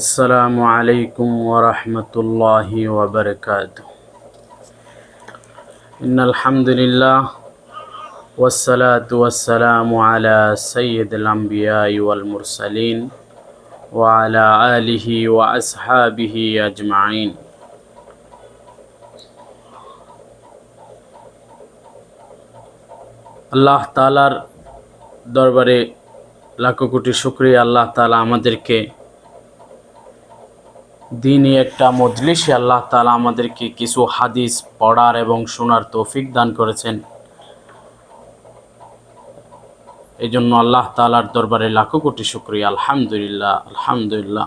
السلام عليكم ورحمة الله وبركاته. إن الحمد لله والصلاة والسلام على سيد الأنبياء والمرسلين وعلى آله وأصحابه أجمعين. আল্লাহ তাআলার দরবারে লাখো কোটি শুকরিয়া। আল্লাহ তাআলা আমাদেরকে দিনই একটা মজলিসে আল্লাহ তাআলা আমাদেরকে কিছু হাদিস পড়ার এবং শোনার তৌফিক দান করেছেন। এই জন্য আল্লাহ তাআলার দরবারে লাখো কোটি শুকরিয়া। আলহামদুলিল্লাহ আলহামদুলিল্লাহ।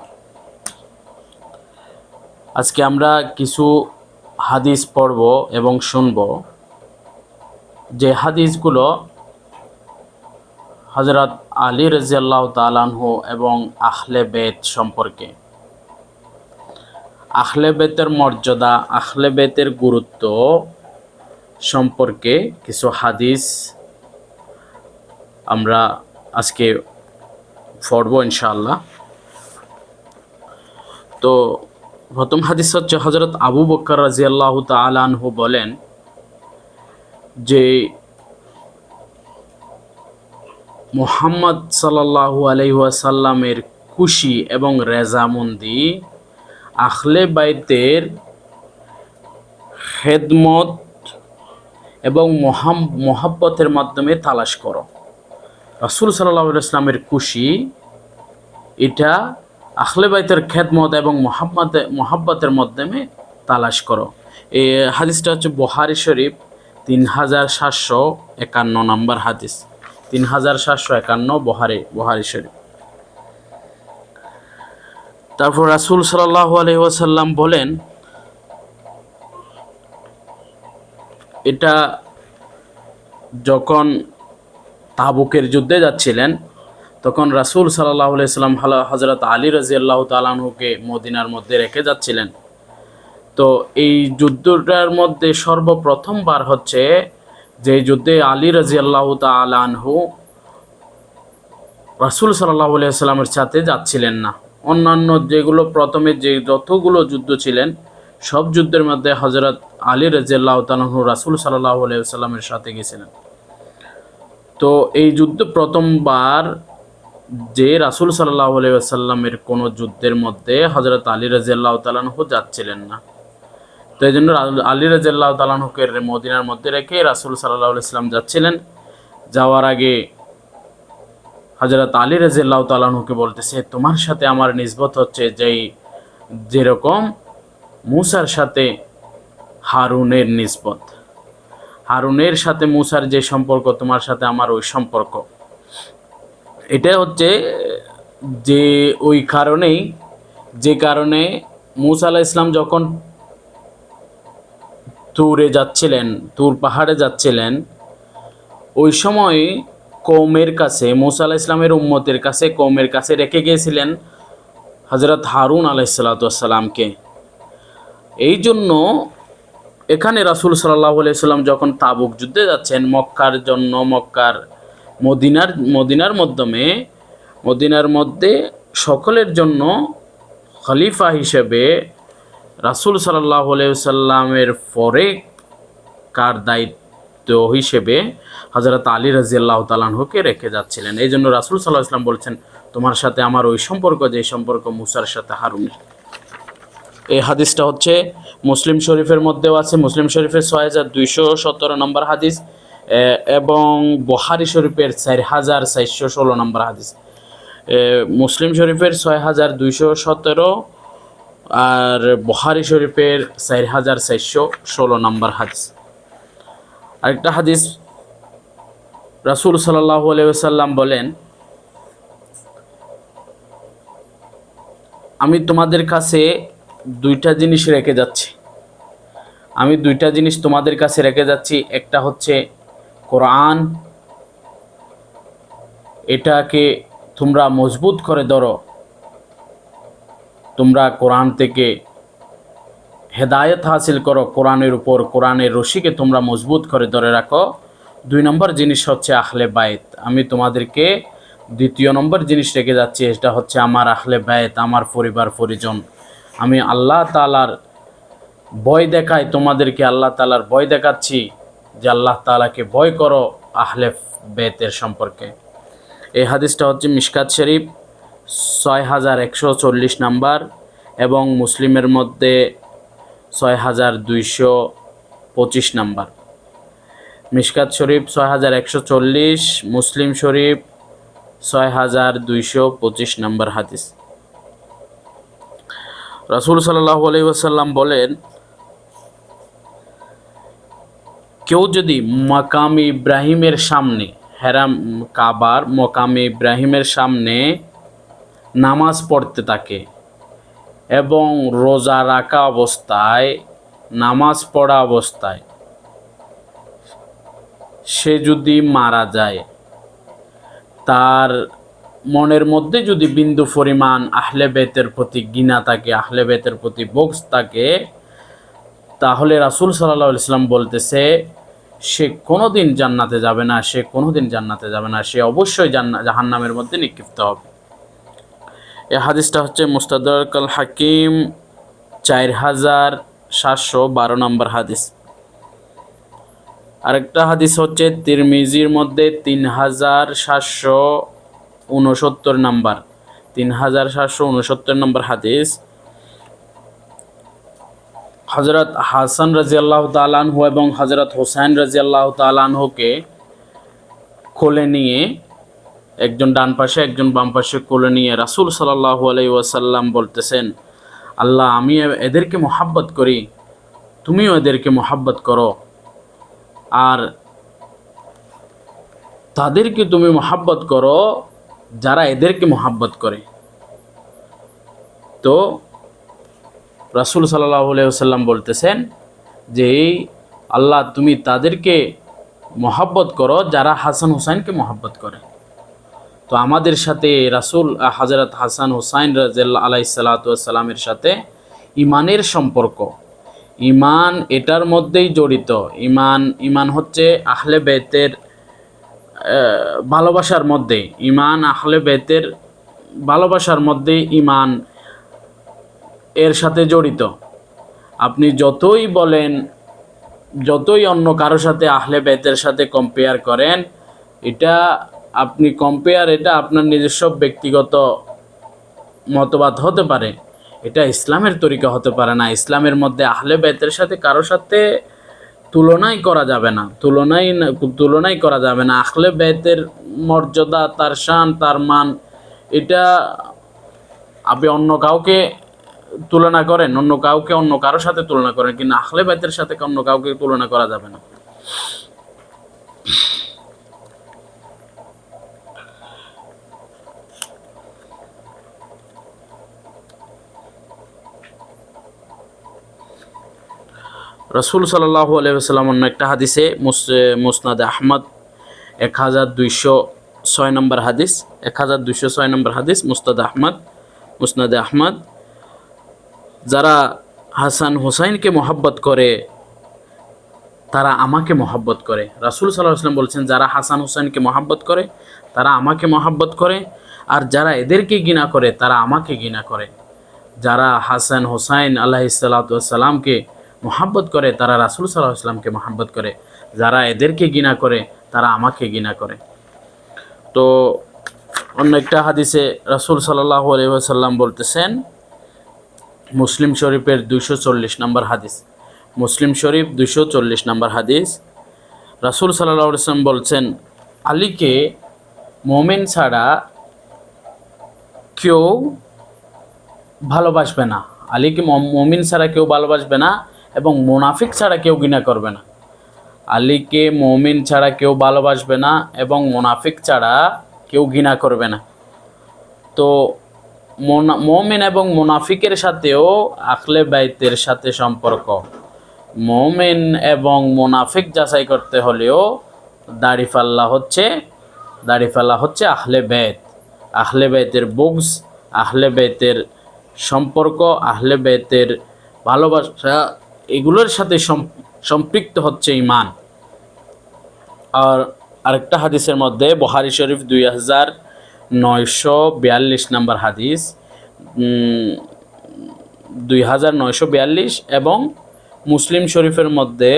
আজকে আমরা কিছু হাদিস পড়ব এবং শুনব, যে হাদিসগুলো হযরত আলী রাদিয়াল্লাহু তাআলা আনহু এবং আহলে বেত সম্পর্কে। আহলে বেতের মর্যাদা, আহলে বেতের গুরুত্ব সম্পর্কে কিছু হাদিস আমরা আজকে পড়ব ইনশাআল্লাহ। তো প্রথম হাদিস হচ্ছে হযরত আবু বকর রাদিয়াল্লাহু তাআলা আনহু বলেন যে মুহাম্মদ সাল্লাল্লাহু আলাইহি ওয়াসাল্লামের খুশি এবং রেজামন্দি আহলে বাইতের খেদমত এবং মোহাব্বতের মাধ্যমে তালাশ করো। রাসূল সাল্লাল্লাহু আলাইহি ওয়াসাল্লামের খুশি এটা আহলে বাইতের খেদমত এবং মোহাব্বতের মাধ্যমে তালাশ করো। এই হাদিসটা হচ্ছে বুখারী শরীফ 3751 নম্বর হাদিস। 3751 বুখারী শরীফ। তারপর রাসূল সাল্লাল্লাহু আলাইহি ওয়াসাল্লাম বলেন, এটা যখন তাবুকের যুদ্ধে যাচ্ছিলেন তখন রাসূল সাল্লাল্লাহু আলাইহি ওয়াসাল্লাম হযরত আলী রাদিয়াল্লাহু তাআলা আনহুকে মদিনার মধ্যে রেখে যাচ্ছিলেন। তো এই যুদ্ধটার মধ্যে সর্বপ্রথমবার হচ্ছে যে যুদ্ধে আলী রাদিয়াল্লাহু তাআলা আনহু রাসূল সাল্লাল্লাহু আলাইহি ওয়াসাল্লামের সাথে যাচ্ছিলেন না। অন্যান্য যেগুলো প্রথমে যে যতগুলো যুদ্ধ ছিলেন সব যুদ্ধের মধ্যে হযরত আলী রাদিয়াল্লাহু তাআলা আনহু রাসূল সাল্লাল্লাহু আলাইহি ওয়াসাল্লামের সাথে গেছিলেন। তো এই যুদ্ধ প্রথমবার যে রাসূল সাল্লাল্লাহু আলাইহি ওয়াসাল্লামের কোনো যুদ্ধের মধ্যে হযরত আলী রাদিয়াল্লাহু তাআলা আনহু যাচ্ছিলেন না। তো এই জন্য আলী রাদিয়াল্লাহু তাআলা আনহুকে মদিনার মধ্যে রেখে রাসূল সাল্লাল্লাহু আলাইহি ওয়াসাল্লাম যাচ্ছিলেন। যাওয়ার আগে হযরত আলী রাদিয়াল্লাহু তাআলা আনহুকে বলতেছে, তোমার সাথে আমার নিসবত হচ্ছে যেরকম মূসার সাথে হারুনের নিসবত। হারুনের সাথে মূসার যে সম্পর্ক, তোমার সাথে আমার ওই সম্পর্ক। এটা হচ্ছে যে ওই কারণেই, যে কারণে মূসা আলাইহিস সালাম যখন তুরে যাচ্ছিলেন, তুর পাহাড়ে যাচ্ছিলেন, ওই সময় কওমের কাছে, মূসা আলাইহিস সালামের উম্মতের কাছে, কওমের কাছে রেখে গিয়েছিলেন হযরত হারুন আলাইহিস সালামকে। এই জন্য এখানে রাসূল সাল্লাল্লাহু আলাইহি ওয়াসাল্লাম যখন তাবুক যুদ্ধে যাচ্ছেন, মক্কার জন্য, মদিনার মধ্যে সকলের জন্য খলিফা হিসেবে রাসূল সাল্লাল্লাহু আলাইহি ওয়াসাল্লামের পরে কার দায়িত্ব হিসেবে হযরত আলী রাদিয়াল্লাহু তাআলা আনহুকে রেখে যাচ্ছিলেন। এই জন্য রাসূল সাল্লাল্লাহু আলাইহি ওয়াসাল্লাম বলছেন, তোমার সাথে আমার ওই সম্পর্ক যে সম্পর্ক মূসার সাথে হারুনের। এই হাদিসটা হচ্ছে মুসলিম শরীফের মধ্যেও আছে। মুসলিম শরীফের 6217 নম্বর হাদিস এবং বুখারী শরীফের 4416 নম্বর হাদিস। মুসলিম শরীফের 6217 আর বুখারী শরীফের 4416 নম্বর হাদিস। আরেকটা হাদিস রাসূল সাল্লাল্লাহু আলাইহি ওয়াসাল্লাম বলেন, আমি তোমাদের কাছে দুইটা জিনিস রেখে যাচ্ছি। আমি দুইটা জিনিস তোমাদের কাছে রেখে যাচ্ছি। একটা হচ্ছে কোরআন, এটাকে তোমরা মজবুত করে ধরো। তোমরা কোরআন থেকে হেদায়েত হাসিল করো, কোরআনের উপর, কোরআনের রশিকে তোমরা মজবুত করে ধরে রাখো। দুই নম্বর জিনিস হচ্ছে আহলে বাইত। আমি তোমাদেরকে দ্বিতীয় নম্বর জিনিস রেখে যাচ্ছি, এটা হচ্ছে আমার আহলে বায়ত, আমার পরিবার পরিজন। আমি আল্লাহ তাআলার ভয় দেখাই তোমাদেরকে, আল্লাহ তাআলার ভয় দেখাচ্ছি যে আল্লাহ তাআলাকে ভয় করো আহলে বেতের সম্পর্কে। এই হাদিসটা হচ্ছে মিশকাত শরীফ 6140 নাম্বার এবং মুসলিমের মধ্যে 6225 নাম্বার। মিশকাত শরীফ 6140, মুসলিম শরীফ 6225 নাম্বার হাদিস। রাসূল সাল্লাল্লাহু আলাইহি ওয়াসাল্লাম বলেন, কেউ যদি মাকাম ইব্রাহিমের সামনে, হেরাম কাবার মাকাম ইব্রাহিমের সামনে নামাজ পড়তে থাকে এবং রোজা রাখা অবস্থায়, নামাজ পড়া অবস্থায় সে যদি মারা যায়, তার মনের মধ্যে যদি বিন্দু পরিমাণ আহলে বেতের প্রতি ঘৃণা থাকে, আহলে বেতের প্রতি বগজ থাকে, তাহলে রাসূল সাল্লাল্লাহু আলাইহি ওয়াসাল্লাম বলতেছে সে কোনোদিন জান্নাতে যাবে না, সে কোনোদিন জান্নাতে যাবে না, সে অবশ্যই জাহান্নামের মধ্যে নিক্ষিপ্ত হবে। এই হাদিসটা হচ্ছে মুস্তাদরাক আল হাকিম 4712 নম্বর হাদিস। আরেকটা হাদিস হচ্ছে তিরমিজির মধ্যে 3769 নম্বর, 3769 নম্বর হাদিস। হযরত হাসান রাদিয়াল্লাহু তাআলা আনহু এবং হযরত হুসাইন রাদিয়াল্লাহু তাআলা আনহুকে কোলে নিয়ে, একজন ডান পাশে একজন বাম পাশে কোলে নিয়ে রাসূল সাল্লাল্লাহু আলাইহি ওয়াসাল্লাম বলতেছেন, আল্লাহ আমি এদেরকে মহব্বত করি, তুমিও এদেরকে মহব্বত করো, আর তাদেরকে তুমি মহব্বত করো যারা এদেরকে মহব্বত করে। তো রাসূল সাল্লাল্লাহু আলাইহি ওয়াসাল্লাম বলতেছেন যে আল্লাহ তুমি তাদেরকে মহব্বত করো যারা হাসান হুসাইনকে মহব্বত করে। তো আমাদের সাথে রাসূল হযরত হাসান হুসাইন রাদিয়াল্লাহু আলাইহিস সালাতু ওয়াস সালামের সাথে ঈমানের সম্পর্ক, ঈমান এটার মধ্যেই জড়িত। ঈমান হচ্ছে আহলে বেতের ভালোবাসার মধ্যে, ঈমান আহলে বেতের ভালোবাসার মধ্যে ঈমান এর সাথে জড়িত। আপনি যতই বলেন, যতই অন্য কারোর সাথে আহলে বেতের সাথে কম্পেয়ার করেন, এটা আপনি কম্পেয়ার, এটা আপনার নিজস্ব ব্যক্তিগত মতবাদ হতে পারে, এটা ইসলামের তরিকা হতে পারে না। ইসলামের মধ্যে আহলে বেতের সাথে কারোর সাথে তুলনাই করা যাবে না, তুলনাই করা যাবে না। আহলে বেতের মর্যাদা, তার শান, তার মান, এটা আপনি অন্য কাউকে তুলনা করেন, অন্য কাউকে অন্য কারোর সাথে তুলনা করেন, কিন্তু আহলে বাইতের সাথে অন্য কাউকে তুলনা করা যাবে না। রাসূল সাল্লাল্লাহু আলাইহি ওয়াসাল্লাম অন্য একটা হাদিসে মুসনাদে আহমদ 1206 নম্বর হাদিস, 1206 নম্বর হাদিস মুসনাদে আহমদ, যারা হাসান হুসাইনকে মহব্বত করে তারা আমাকে মহব্বত করে। রাসূল সাল্লাল্লাহু আলাইহি ওয়াসাল্লাম বলছেন যারা হাসান হুসাইনকে মহব্বত করে তারা আমাকে মহব্বত করে, আর যারা এদেরকে ঘৃণা করে তারা আমাকে ঘৃণা করে। যারা হাসান হুসাইন আলাইহিস সালাতু ওয়াস সালামকে মহব্বত করে তারা রাসূল সাল্লাল্লাহু আলাইহি ওয়াসাল্লামকে মহব্বত করে, যারা এদেরকে ঘৃণা করে তারা আমাকে ঘৃণা করে। তো অন্য একটা হাদিসে রাসূল সাল্লাল্লাহু আলাইহি ওয়াসাল্লাম বলতেছেন, মুসলিম শরীফের 240 নম্বর হাদিস, মুসলিম শরীফ 240 নম্বর হাদিস, রাসূল সাল্লাল্লাহু আলাইহি ওয়াসাল্লাম বলছেন আলীকে মুমিন ছাড়া কেউ ভালোবাসবে না, আলীকে মুমিন ছাড়া কেউ ভালোবাসবে না এবং মুনাফিক ছাড়া কেউ ঘৃণা করবে না। আলীকে মুমিন ছাড়া কেউ ভালোবাসবে না এবং মুনাফিক ছাড়া কেউ ঘৃণা করবে না। তো মুমিন এবং মুনাফিকের সাথেও আহলে বাইতের সাথে সম্পর্ক। মুমিন এবং মুনাফিক যাচাই করতে হলেও দাড়িপাল্লা হচ্ছে আহলে বাইত, আহলে বাইতের বুগজ, আহলে বাইতের সম্পর্ক, আহলে বাইতের ভালোবাসা, এগুলোর সাথে সম্পৃক্ত হচ্ছে ঈমান। আর আরেকটা হাদিসের মধ্যে বুখারী শরীফ 942 নম্বর হাদিস, 2942, এবং মুসলিম শরীফের মধ্যে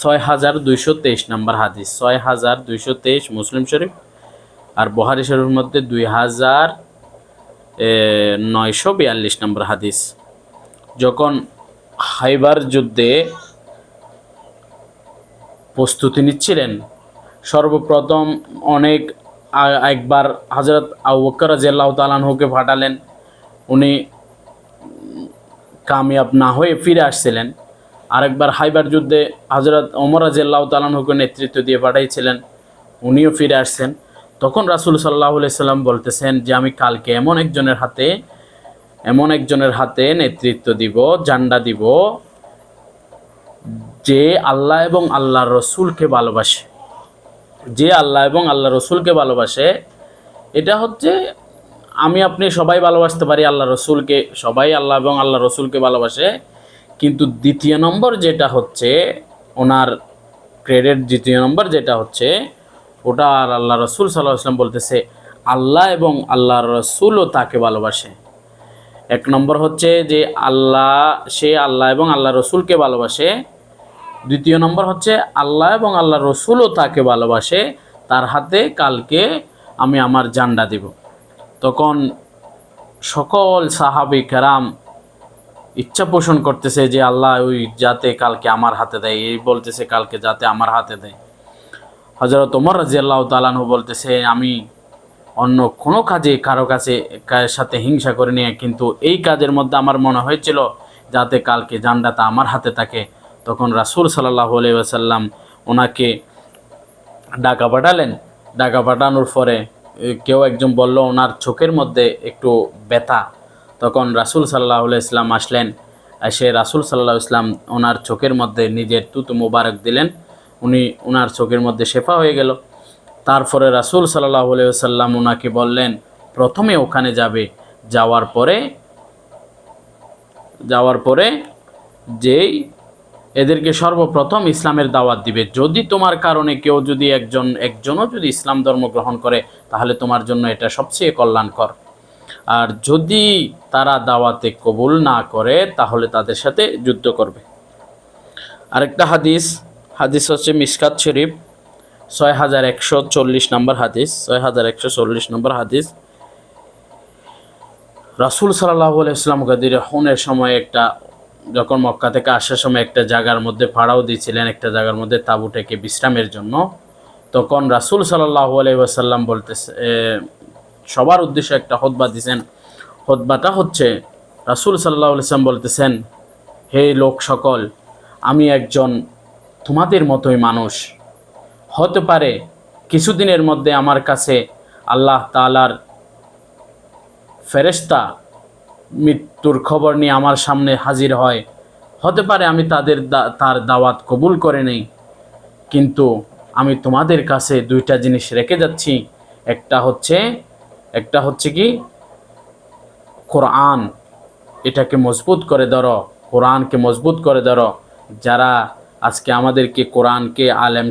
6223 নম্বর হাদিস, 6223 মুসলিম শরীফ, আর বুখারী শরীফের মধ্যে 2942 নম্বর হাদিস। যখন খাইবার যুদ্ধে প্রস্তুতি নিচ্ছিলেন, সর্বপ্রথম একবার হযরত আবু বকর রাদিয়াল্লাহু তাআলা আনহুকে পাঠালেন। উনি কামিয়াব না হয়ে ফিরে আসছিলেন। আরেকবার খাইবার যুদ্ধে হযরত ওমর রাদিয়াল্লাহু তাআলা আনহুকে নেতৃত্ব দিয়ে পাঠাইছিলেন, উনিও ফিরে আসছেন। তখন রাসূল সাল্লাল্লাহু আলাইহি সাল্লাম বলতেছেন যে আমি কালকে এমন একজনের হাতে নেতৃত্ব দিব, জান্ডা দিব, যে আল্লাহ এবং আল্লাহর রসুলকে ভালোবাসে। যে আল্লাহ এবং আল্লাহ রসুলকে ভালোবাসে, এটা হচ্ছে আমি আপনি সবাই ভালোবাসতে পারি আল্লাহ রসুলকে, সবাই আল্লাহ এবং আল্লাহ রসুলকে ভালোবাসে, কিন্তু দ্বিতীয় নম্বর যেটা হচ্ছে ওনার ক্রেডিট, দ্বিতীয় নম্বর যেটা হচ্ছে ওটা আর আল্লাহ রসুল সাল্লাল্লাহু আলাইহি ওয়াসাল্লাম বলতেছে আল্লাহ এবং আল্লাহর রসুলও তাকে ভালোবাসে। এক নম্বর হচ্ছে যে সে আল্লাহ এবং আল্লাহ রসুলকে ভালোবাসে। দ্বিতীয় নম্বর হচ্ছে আল্লাহ এবং আল্লাহ রসুলও তাকে ভালোবাসে, তার হাতে কালকে আমি আমার জান্ডা দিব। তখন সকল সাহাবী কেরাম ইচ্ছা পোষণ করতেছে যে আল্লাহ ওই যাতে কালকে আমার হাতে দেয়, এই বলতেছে কালকে যাতে আমার হাতে দেয়। হযরত ওমর রাদিয়াল্লাহু তাআলা আনহু বলতেছে আমি অন্য কোনো কাজে কারো সাথে হিংসা করে নিয়ে, কিন্তু এই কাজের মধ্যে আমার মনে হয়েছিল যাতে কালকে জান্ডাটা আমার হাতে থাকে। তখন রাসূল সাল্লাল্লাহু আলাইহি ওয়াসাল্লাম ওনাকে ডাকা পাঠালেন। ডাকা পাঠানোর পরে কেউ একজন বলল ওনার চোখের মধ্যে একটু ব্যথা। তখন রাসূল সাল্লাল্লাহু আলাইহি ওয়াসাল্লাম আসলেন, এসে রাসূল সাল্লাল্লাহু আলাইহি ওয়াসাল্লাম ওনার চোখের মধ্যে নিজের তুতু মুবারক দিলেন, ওনার চোখের মধ্যে শেফা হয়ে গেল। তারপরে রাসূল সাল্লাল্লাহু আলাইহি ওয়াসাল্লাম ওনাকে বললেন প্রথমে ওখানে যাওয়ার পরে যেই এদেরকে সর্বপ্রথম ইসলামের দাওয়াত দিবে। যদি তোমার কারণে একজনও যদি ইসলাম ধর্ম গ্রহণ করে তাহলে তোমার জন্য এটা সবচেয়ে কল্যাণকর, আর যদি তারা দাওয়াতে কবুল না করে তাহলে তাদের সাথে যুদ্ধ করবে। আরেকটা হাদিস হচ্ছে মিশকাত শরীফ 6140 নম্বর হাদিস, 6140 নম্বর হাদিস। রাসূল সাল্লাল্লাহু আলাইহি ওয়াসাল্লাম গাদির হুনের সময় যখন মক্কা থেকে আসার সময় একটা জায়গার মধ্যে পাড়াও দিয়েছিলেন, একটা জায়গার মধ্যে তাঁবু টেকে বিশ্রামের জন্য। তখন রাসূল সাল্লাল্লাহু আলাইহি ওয়াসাল্লাম সবার উদ্দেশ্যে একটা খুতবা দিয়েছেন। খুতবাটা হচ্ছে রাসূল সাল্লাল্লাহু আলাইহি ওয়াসাল্লাম বলতেছেন, হে লোক সকল, আমি একজন তোমাদের মতোই মানুষ। হতে পারে কিছুদিনের মধ্যে আমার কাছে আল্লাহ তাআলার ফেরেশতা মৃত্যুর খবর নিয়ে আমার সামনে হাজির হয়। হতে পারে আমি তার দাওয়াত কবুল করে নেই, কিন্তু আমি তোমাদের কাছে দুইটা জিনিস রেখে যাচ্ছি। একটা হচ্ছে কি কোরআন, এটাকে মজবুত করে ধরো, কোরআনকে মজবুত করে ধরো। যারা আজকে আমাদেরকে আলেম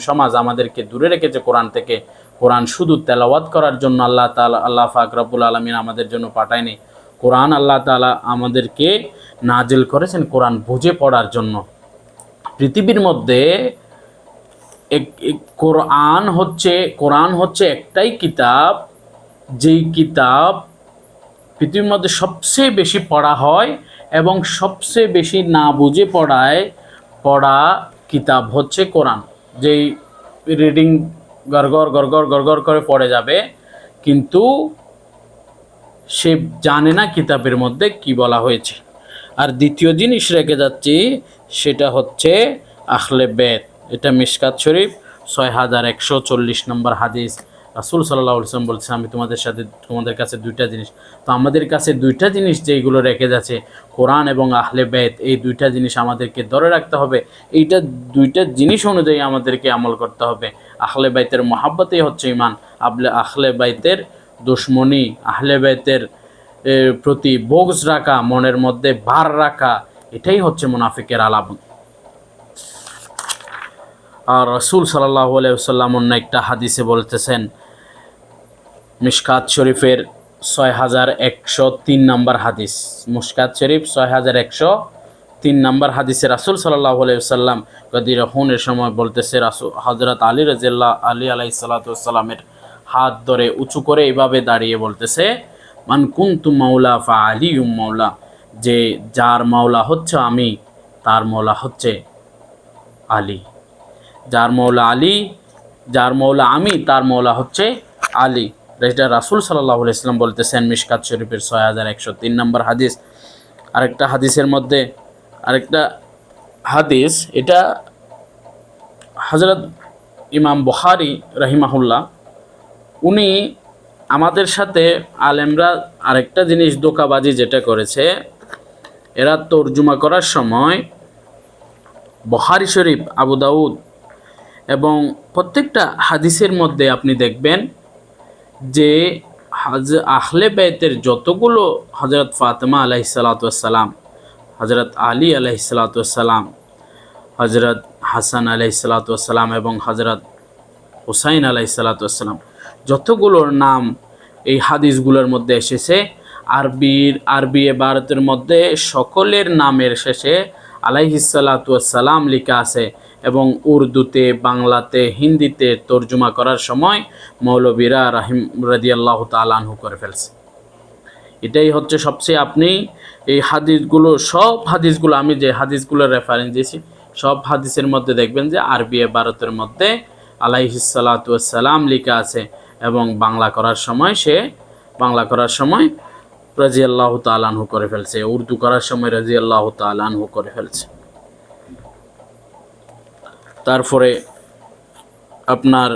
সমাজ আমাদেরকে দূরে রেখেছে কোরআন থেকে, কোরআন শুধু তেলাওয়াত করার জন্য আল্লাহ পাক রব্বুল আলামিন আমাদের জন্য পাঠায়নি। কোরআন আল্লাহ তাআলা আমাদেরকে নাজিল করেছেন কোরআন বুঝে পড়ার জন্য। পৃথিবীর মধ্যে কোরআন হচ্ছে একটাই কিতাব, যেই কিতাব পৃথিবীর মধ্যে সবচেয়ে বেশি পড়া হয় এবং সবচেয়ে বেশি না বুঝে পড়া কিতাব হচ্ছে কোরআন। যেই রিডিং গড়গড় করে পড়ে যাবে, কিন্তু সে জানে না কিতাবের মধ্যে কি বলা হয়েছে। আর দ্বিতীয় জিনিস রেখে যাচ্ছি, সেটা হচ্ছে আহলে বেত। এটা মিশকাত শরীফ 6140 নম্বর হাদিস। রাসূল সাল্লাল্লাহু আলাইহি ওয়াসাল্লাম বলছেন আমি তোমাদের কাছে দুইটা জিনিস, তো আমাদের কাছে দুইটা জিনিস যেইগুলো রেখে যাচ্ছে কোরআন এবং আহলে বেত, এই দুইটা জিনিস আমাদেরকে ধরে রাখতে হবে। এইটা দুইটা জিনিস অনুযায়ী আমাদেরকে আমল করতে হবে। আহলে বাইতের মহাব্বতই হচ্ছে ঈমান। আহলে বাইতের দুশমনি, আহলে বাইতের প্রতি বগজ রাখা, মনের মধ্যে ভার রাখা, এটাই হচ্ছে মুনাফিকের আলামত। আর রাসূল সাল্লাল্লাহু আলাইহি ওয়াসাল্লাম অন্য একটা হাদিসে বলতেছেন মিশকাত শরীফের 6103 নম্বর হাদিস। মিশকাত শরীফ 6103 নম্বর হাদিসে রাসূল সাল্লাল্লাহু আলাইহি ওয়াসাল্লাম কদির হুনের সময় বলতেছে, হযরত আলী আলাইহিস সালাতু ওয়াস সালামের হাত ধরে উঁচু করে এভাবে দাঁড়িয়ে বলতেছে, মান কুনতু মাওলা ফা আলিয়ুম মাওলা, যে যার মাওলা হচ্ছে আমি, তার মাওলা হচ্ছে আলী। যার মাওলা আলী, যার মাওলা আমি, তার মাওলা হচ্ছে আলী। এটা রাসূল সাল্লাল্লাহু আলাইহি ওয়াসাল্লাম বলতেছেন মিশকাত শরীফের 6103 নম্বর হাদিস। আরেকটা হাদিসের মধ্যে আরেকটা হাদিস, এটা হযরত ইমাম বুখারী রাহিমাহুল্লাহ উনি আমাদের সাথে আলেমরা আরেকটা জিনিস ধোঁকাবাজি যেটা করেছে, এরা তর্জমা করার সময় বুখারী শরীফ, আবু দাউদ এবং প্রত্যেকটা হাদিসের মধ্যে আপনি দেখবেন যে আহলে বাইতের যতগুলো হযরত ফাতেমা আলাইহিসসালাতু ওয়াসসালাম, হযরত আলী আলাইহিসসালাতু ওয়াসসালাম, হযরত হাসান আলাইহিসসালাতু ওয়াসসালাম এবং হযরত হুসাইন আলাইহিসসালাতু ওয়াসসালাম, যতগুলোর নাম এই হাদিসগুলোর মধ্যে এসেছে, আরবি ইবারতের মধ্যে সকলের নামের শেষে আলাইহিসসালাতু ওয়াসসালাম লেখা আছে এবং উর্দুতে, বাংলাতে, হিন্দিতে তর্জমা করার সময় মৌলবীরা রাদিয়াল্লাহু তাআলা আনহু করে ফেলছে। এটাই হচ্ছে সবচেয়ে, আপনি এই হাদিসগুলো, সব হাদিসগুলো আমি যে হাদিসগুলোর রেফারেন্স দিয়েছি, সব হাদিসের মধ্যে দেখবেন যে আরবি ইবারতের মধ্যে আলাইহিসসালাতু ওয়াসসালাম লেখা আছে এবং বাংলা করার সময় রাদিয়াল্লাহু তাআলা আনহু করে ফেলছে, উর্দু করার সময় রাদিয়াল্লাহু তাআলা আনহু করে ফেলছে। তারপরে আপনার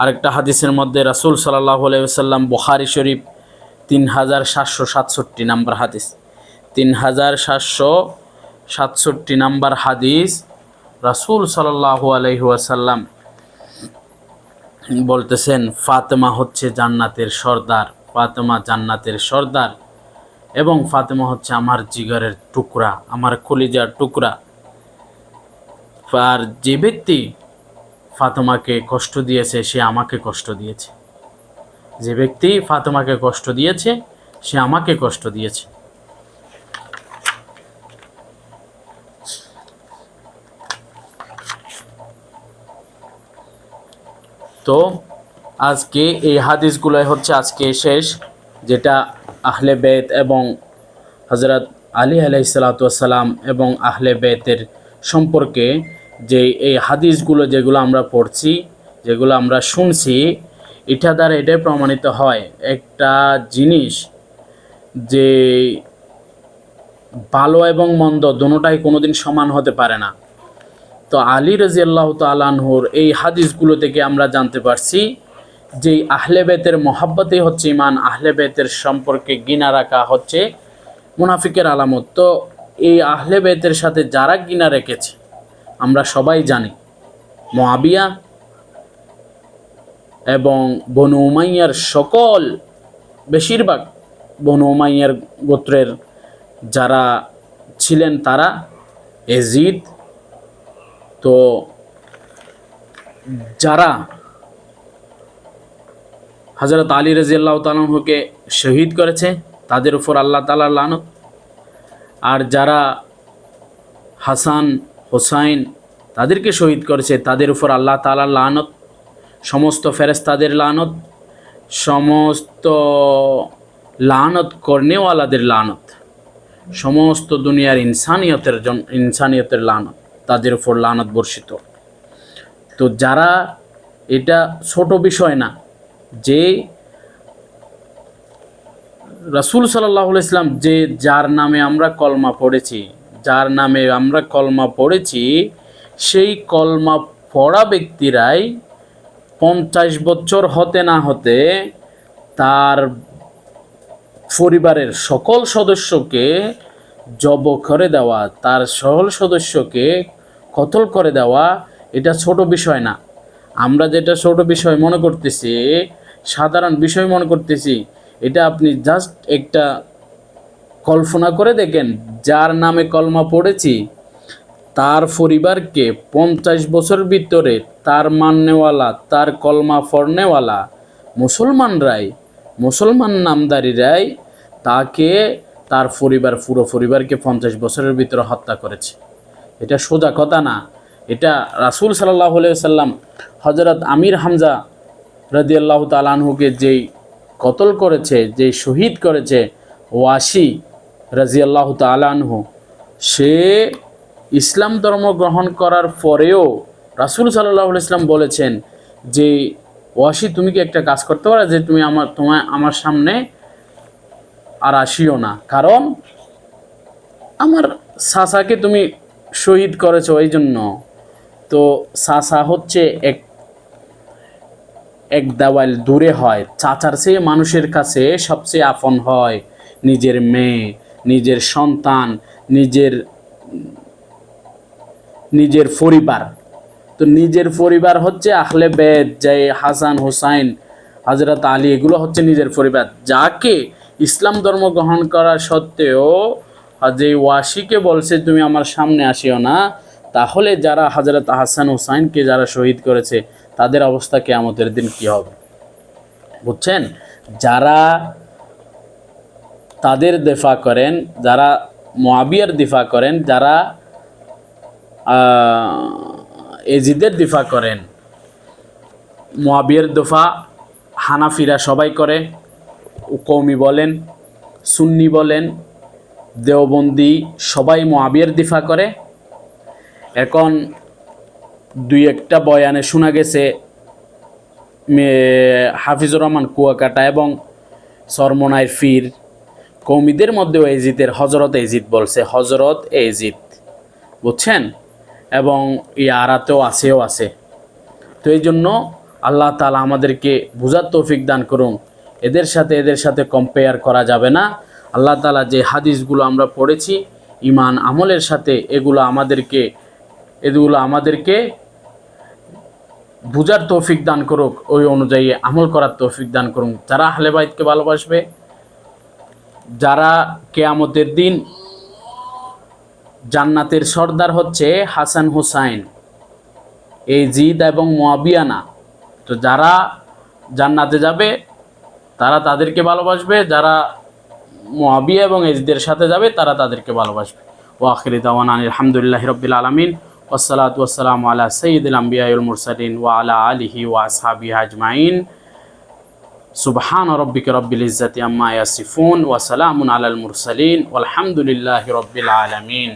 আরেকটা হাদিসের মধ্যে রাসূল সাল্লাল্লাহু আলাইহি ওয়াসাল্লাম, বুখারী শরীফ 3767 নম্বর হাদিস, 3767 নম্বর হাদিস, রাসূল সাল্লাল্লাহু আলাইহি ওয়াসাল্লাম বলতেছেন, ফাতেমা হচ্ছে জান্নাতের সর্দার, ফাতেমা জান্নাতের সর্দার এবং ফাতেমা হচ্ছে আমার জিগরের টুকরা, আমার কলিজার টুকরা। আর যে ব্যক্তি ফাতেমাকে কষ্ট দিয়েছে সে আমাকে কষ্ট দিয়েছে, যে ব্যক্তি ফাতেমাকে কষ্ট দিয়েছে সে আমাকে কষ্ট দিয়েছে। তো আজকে এই হাদিসগুলোই হচ্ছে আজকে শেষ, যেটা আহলে বেত এবং হযরত আলী আলাইহিসসালাতু ওয়াসসালাম এবং আহলে বেতের সম্পর্কে যে এই হাদিসগুলো যেগুলো আমরা পড়ছি, যেগুলো আমরা শুনছি, এটা দ্বারা এটাই প্রমাণিত হয় একটা জিনিস, যে ভালো এবং মন্দ দুটোটাই কোনোদিন সমান হতে পারে না। তো আলী রাদিয়াল্লাহু তাআলা আনহুর এই হাদিসগুলো থেকে আমরা জানতে পারছি যে আহলে বেতের মহব্বতই হচ্ছে ঈমান, আহলে বেতের সম্পর্কে ঘৃণা রাখা হচ্ছে মুনাফিকের আলামত। তো এই আহলে বেতের সাথে যারা ঘৃণা রেখেছে আমরা সবাই জানি, মুআবিয়া এবং বনু উমাইয়ার বেশিরভাগ বনু উমাইয়ার গোত্রের যারা ছিলেন তারা, এজিদ, তো যারা হযরত আলী রাদিয়াল্লাহু তাআলা আনহুকে শহীদ করেছে তাদের উপর আল্লাহ তাআলার লানত, আর যারা হাসান হুসাইন তাদেরকে শহীদ করেছে তাদের উপর আল্লাহ তাআলার লানত, সমস্ত ফেরেশতাদের লানত, সমস্ত লানত করনেওয়ালাদের লানত, সমস্ত দুনিয়ার ইনসানিয়তের লানত, তাদের উপর লানত বর্ষিত। তো যারা, এটা ছোট বিষয় না যে রাসূল সাল্লাল্লাহু আলাইহি ওয়াসাল্লাম যার নামে আমরা কলমা পড়েছি, সেই কলমা পড়া ব্যক্তিরাই 50 বছর হতে না হতে তার পরিবারের সকল সদস্যকে জব করে দেওয়া, তার সকল সদস্যকে কতল করে দেওয়া, এটা ছোট বিষয় না। আমরা যেটা ছোট বিষয় মনে করতেছি, সাধারণ বিষয় মনে করতেছি, এটা আপনি জাস্ট একটা কল্পনা করে দেখেন, যার নামে কলমা পড়েছি তার পরিবারকে 50 বছর ভিতরে তার মাননেওয়ালা, তার কলমা পড়নেওয়ালা মুসলমান নামদারিরাই তাকে, তার পরিবার, পুরো পরিবারকে 50 বছরের ভিতরে হত্যা করেছে। এটা সোজা কথা না। এটা রাসূল সাল্লাল্লাহু আলাইহি ওয়াসাল্লাম হযরত আমির হামজা রাদিয়াল্লাহু তাআলা আনহুকে যেই কতল করেছে, যেই শহীদ করেছে ওয়াসি রাদিয়াল্লাহু তাআলা আনহু, সে ইসলাম ধর্ম গ্রহণ করার পরেও রাসূল সাল্লাল্লাহু আলাইহি ওয়াসাল্লাম বলেছেন যে, ওয়াসি তুমি কি একটা কাজ করতে পারো যে তুমি আমার সামনে আর আসিও না, কারণ আমার চাচাকে তুমি শহীদ করেছো এই জন্য। তো চাচা হচ্ছে এক দেওয়াল দূরে হয়, চাচার চেয়ে মানুষের কাছে সবচেয়ে আপন হয় নিজের মেয়ে, নিজের সন্তান, নিজের পরিবার। তো নিজের পরিবার হচ্ছে আহলে বেত, যে হাসান হুসাইন হযরত আলী, এগুলো হচ্ছে নিজের পরিবার, যাকে ইসলাম ধর্ম গ্রহণ করার সত্ত্বেও যে ওয়াসিকে বলছে তুমি আমার সামনে আসিও না, তাহলে যারা হযরত হাসান হুসাইনকে যারা শহীদ করেছে তাদের অবস্থা কিয়ামতের দিন কি হবে, বুঝছেন? যারা তাদের দিফা করেন, যারা মুআবিয়ার দিফা করেন, যারা এজিদের দিফা করেন, মুআবিয়ার দফা হানাফিরা সবাই করে, কওমি বলেন, সুন্নি বলেন, দেওবন্দি, সবাই মুআবিয়ার দিফা করে। এখন দুই একটা বয়ানে শোনা গেছে হাফিজুর রহমান কুয়াকাটা এবং সরমনাইর ফির কওমিদের মধ্যেও এজিদের হজরত এজিদ বলছে, হজরত এজিদ, বুঝছেন? এবং ইয়ারাতেও আছে। তো এই জন্য আল্লাহ তাআলা আমাদেরকে বুঝার তৌফিক দান করুন। এদের সাথে কম্পেয়ার করা যাবে না। আল্লাহ তাআলা যে হাদিসগুলো আমরা পড়েছি ঈমান আমলের সাথে, এগুলো আমাদেরকে বুঝার তৌফিক দান করুক, ওই অনুযায়ী আমল করার তৌফিক দান করুন। যারা আহলে বাইতকে ভালোবাসবে, যারা কিয়ামতের দিন জান্নাতের সর্দার হচ্ছে হাসান হুসাইন, এজিদ এবং মুআবিয়া না, তো যারা জান্নাতে যাবে তারা তাদেরকে ভালোবাসবে, যারা মুআবিয়া এবং এজিদের সাথে যাবে তারা তাদেরকে ভালোবাসবে। ওয়া আখিরু দাওয়ানা আলহামদুলিল্লাহি রাব্বিল আলামিন, ওয়াসসালাতু ওয়াসসালামু আলা সাইয়্যিদিল আমবিয়া ওয়াল মুরসালিন ওয়া আলা আলিহি ওয়া আসহাবিহি আজমাইন। সুবহান রাব্বিকা রাব্বিল ইজ্জাতি আম্মা ইয়াসিফুন ওয়া সালামুন আলাল মুরসালিন ওয়ালহামদুলিল্লাহি রাব্বিল আলামিন।